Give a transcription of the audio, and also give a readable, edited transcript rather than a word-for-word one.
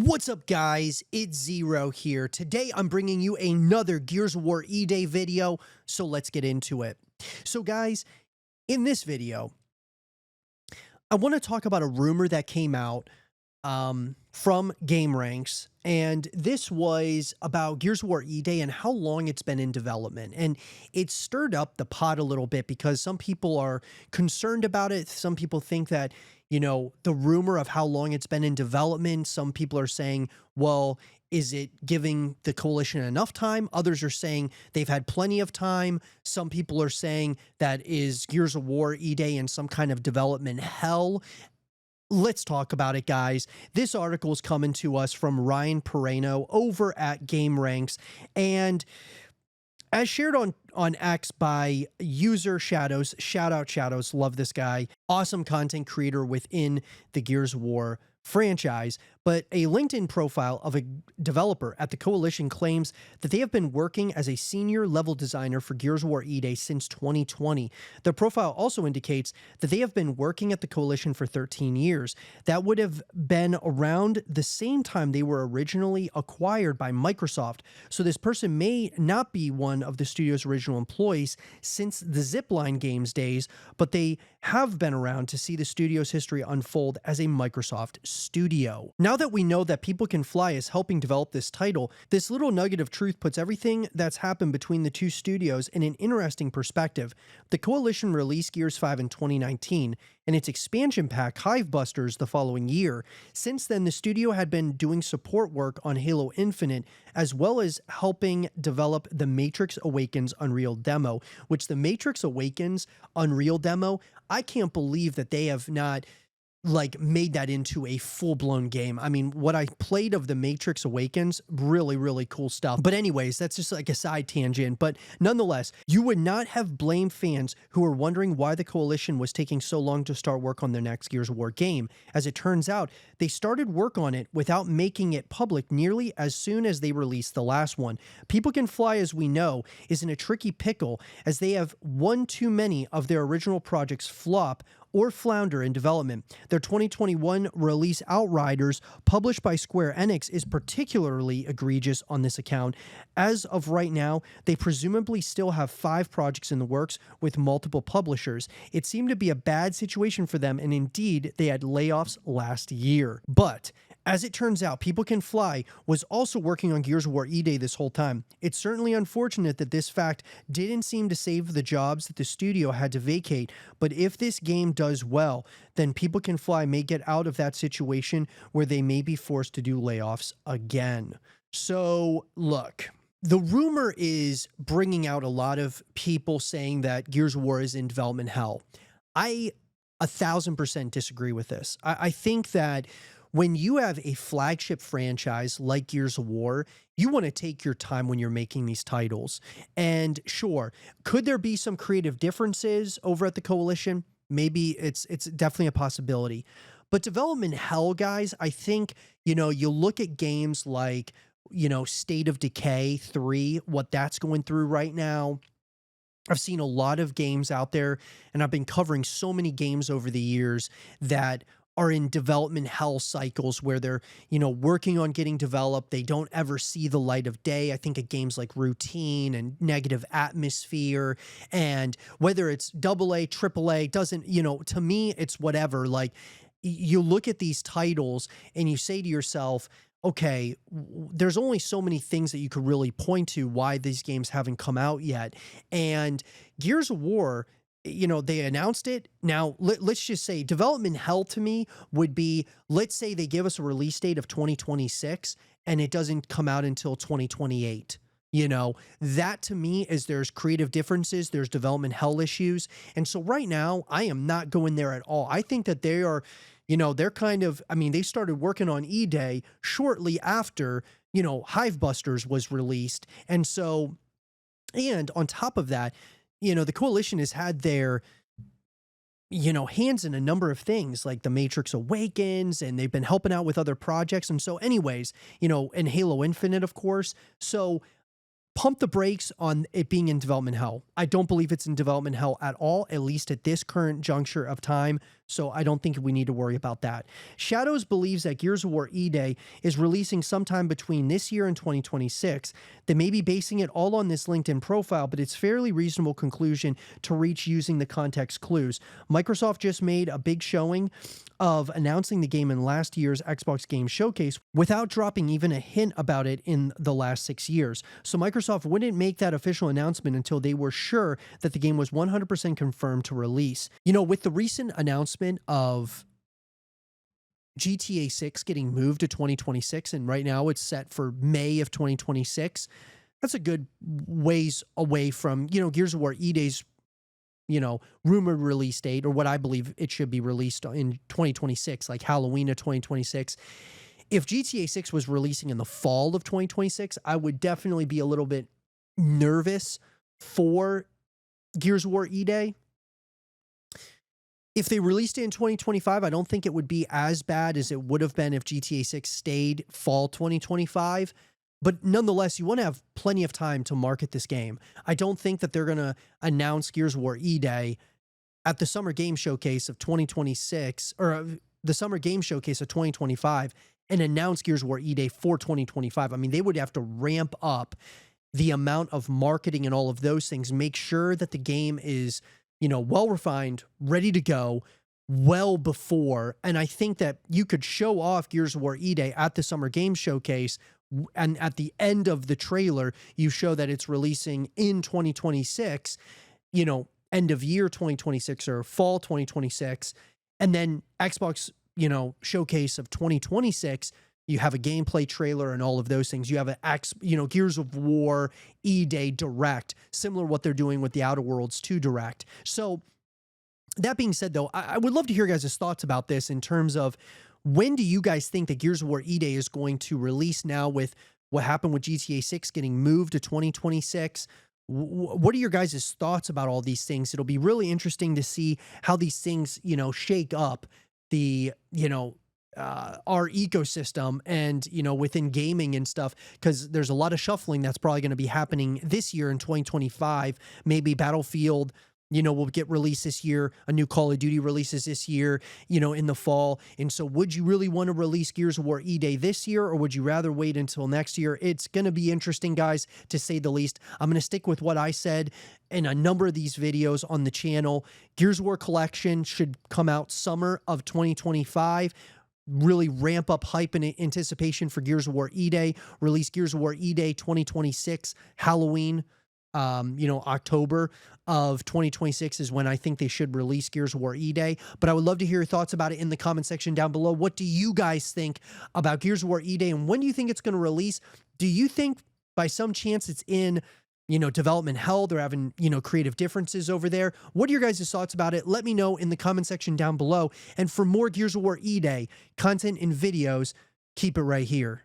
What's up, guys? It's Zero here. Today I'm bringing you another Gears of War Eday video, so let's get into it. So guys, in this video, I want to talk about a rumor that came out from GameRanks, and this was about Gears of War Eday and how long it's been in development. And it stirred up the pot a little bit because some people are concerned about it. Some people think that, the rumor of how long it's been in development, some people are saying, well, is it giving the coalition enough time? Others are saying they've had plenty of time. Some people are saying that is Gears of War Eday in some kind of development hell. Let's talk about it, guys. This article is coming to us from Ryan Pereno over at GameRanks, and as shared on X by user Shadows, shout out Shadows, love this guy, awesome content creator within the Gears of War franchise. But a LinkedIn profile of a developer at the Coalition claims that they have been working as a senior level designer for Gears of War Eday since 2020. The profile also indicates that they have been working at the Coalition for 13 years. That would have been around the same time they were originally acquired by Microsoft. So this person may not be one of the studio's original employees since the Zipline Games days, but they have been around to see the studio's history unfold as a Microsoft studio. Now that we know that People Can Fly is helping develop this title, this little nugget of truth puts everything that's happened between the two studios in an interesting perspective. The Coalition released Gears 5 in 2019, and its expansion pack, Hivebusters, the following year. Since then, the studio had been doing support work on Halo Infinite, as well as helping develop the Matrix Awakens Unreal demo, which the Matrix Awakens Unreal demo, I can't believe that they have not made that into a full-blown game. I mean, what I played of the Matrix Awakens, really cool stuff. But anyways, that's just like a side tangent. But nonetheless, you would not have blamed fans who were wondering why the Coalition was taking so long to start work on their next Gears of War game. As it turns out, they started work on it without making it public nearly as soon as they released the last one. People Can Fly, as we know, is in a tricky pickle as they have one too many of their original projects flop or flounder in development. Their 2021 release Outriders, published by Square Enix, is particularly egregious on this account. As of right now, they presumably still have 5 projects in the works with multiple publishers. It seemed to be a bad situation for them, and indeed, they had layoffs last year. But as it turns out, People Can Fly was also working on Gears of War Eday this whole time. It's certainly unfortunate that this fact didn't seem to save the jobs that the studio had to vacate, but if this game does well, then People Can Fly may get out of that situation where they may be forced to do layoffs again. So, look, the rumor is bringing out a lot of people saying that Gears of War is in development hell. I 1000% disagree with this. I think that when you have a flagship franchise like Gears of War, you want to take your time when you're making these titles. And sure, could there be some creative differences over at the Coalition? Maybe it's definitely a possibility. But development hell, guys, I think, you look at games like, State of Decay 3, what that's going through right now. I've seen a lot of games out there, and I've been covering so many games over the years that are in development hell cycles where they're, working on getting developed. They don't ever see the light of day. I think of games like Routine and Negative Atmosphere, and whether it's AA, AAA, doesn't, to me, it's whatever. Like, you look at these titles and you say to yourself, okay, there's only so many things that you could really point to why these games haven't come out yet. And Gears of War, they announced it. Now, let's just say development hell to me would be, let's say they give us a release date of 2026 and it doesn't come out until 2028. That to me is there's creative differences, there's development hell issues. And so right now, I am not going there at all. I think that they are, they're kind of, they started working on Eday shortly after, Hivebusters was released. And so, and on top of that, the Coalition has had their, hands in a number of things like the Matrix Awakens, and they've been helping out with other projects. And so anyways, and Halo Infinite, of course. So pump the brakes on it being in development hell. I don't believe it's in development hell at all, at least at this current juncture of time. So I don't think we need to worry about that. Shadows believes that Gears of War Eday is releasing sometime between this year and 2026. They may be basing it all on this LinkedIn profile, but it's fairly reasonable conclusion to reach using the context clues. Microsoft just made a big showing of announcing the game in last year's Xbox Game Showcase without dropping even a hint about it in the last 6 years. So Microsoft wouldn't make that official announcement until they were sure that the game was 100% confirmed to release. You know, with the recent announcement of GTA 6 getting moved to 2026, and right now it's set for May of 2026, that's a good ways away from, you know, Gears of War Eday's, you know, rumored release date, or what I believe it should be released in 2026, like Halloween of 2026. If GTA 6 was releasing in the fall of 2026, I would definitely be a little bit nervous for Gears of War Eday. If they released it in 2025, I don't think it would be as bad as it would have been if GTA 6 stayed fall 2025. But nonetheless, you want to have plenty of time to market this game. I don't think that they're going to announce Gears of War Eday at the Summer Game Showcase of 2026, or the Summer Game Showcase of 2025, and announce Gears of War Eday for 2025. I mean, they would have to ramp up the amount of marketing and all of those things, make sure that the game is, you know, well refined, ready to go, well before. And I think that you could show off Gears of War Eday at the Summer Game Showcase, and at the end of the trailer, you show that it's releasing in 2026, you know, end of year 2026 or fall 2026. And then Xbox, you know, showcase of 2026, you have a gameplay trailer and all of those things. You have Gears of War Eday Direct, similar to what they're doing with the Outer Worlds 2 Direct. So that being said, though, I would love to hear your guys' thoughts about this in terms of, when do you guys think that Gears of War Eday is going to release now with what happened with GTA 6 getting moved to 2026? What are your guys' thoughts about all these things? It'll be really interesting to see how these things, you know, shake up the, you know, our ecosystem and, you know, within gaming and stuff, because there's a lot of shuffling that's probably going to be happening this year in 2025. Maybe Battlefield, you know, will get released this year. A new Call of Duty releases this year, you know, in the fall. And so would you really want to release Gears of War Eday this year, or would you rather wait until next year? It's going to be interesting, guys, to say the least. I'm going to stick with what I said in a number of these videos on the channel. Gears of War Collection should come out summer of 2025. Really ramp up hype and anticipation for Gears of War Eday. Release Gears of War Eday 2026, Halloween. October of 2026 is when I think they should release Gears of War Eday. But I would love to hear your thoughts about it in the comment section down below. What do you guys think about Gears of War Eday, and when do you think it's going to release? Do you think by some chance it's in, you know, development hell? They're having, you know, creative differences over there. What are your guys' thoughts about it? Let me know in the comment section down below. And for more Gears of War Eday content and videos, keep it right here.